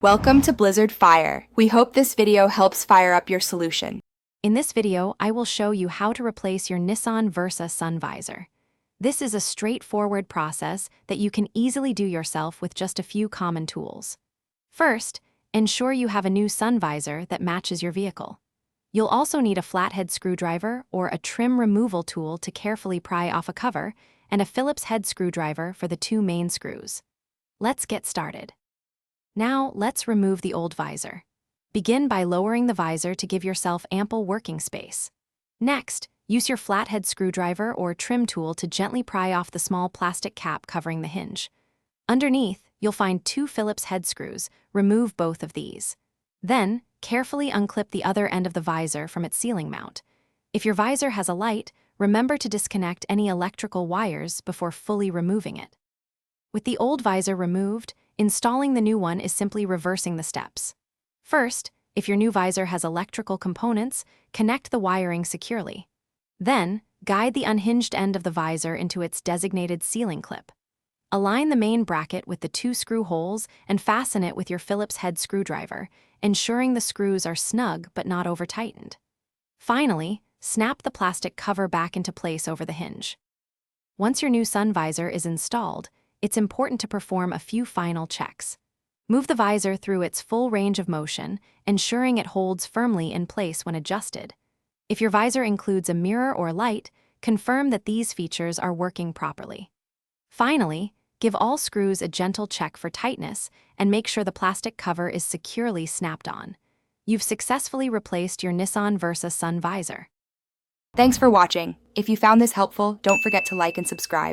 Welcome to Blizzard Fire. We hope this video helps fire up your solution. In this video, I will show you how to replace your Nissan Versa sun visor. This is a straightforward process that you can easily do yourself with just a few common tools. First, ensure you have a new sun visor that matches your vehicle. You'll also need a flathead screwdriver or a trim removal tool to carefully pry off a cover, and a Phillips head screwdriver for the two main screws. Let's get started. Now, let's remove the old visor. Begin by lowering the visor to give yourself ample working space. Next, use your flathead screwdriver or trim tool to gently pry off the small plastic cap covering the hinge. Underneath, you'll find two Phillips head screws. Remove both of these. Then, carefully unclip the other end of the visor from its ceiling mount. If your visor has a light, remember to disconnect any electrical wires before fully removing it. With the old visor removed, installing the new one is simply reversing the steps. First, if your new visor has electrical components, connect the wiring securely. Then, guide the unhinged end of the visor into its designated ceiling clip. Align the main bracket with the two screw holes and fasten it with your Phillips head screwdriver, ensuring the screws are snug but not over-tightened. Finally, snap the plastic cover back into place over the hinge. Once your new sun visor is installed, it's important to perform a few final checks. Move the visor through its full range of motion, ensuring it holds firmly in place when adjusted. If your visor includes a mirror or light, confirm that these features are working properly. Finally, give all screws a gentle check for tightness and make sure the plastic cover is securely snapped on. You've successfully replaced your Nissan Versa sun visor. Thanks for watching. If you found this helpful, don't forget to like and subscribe.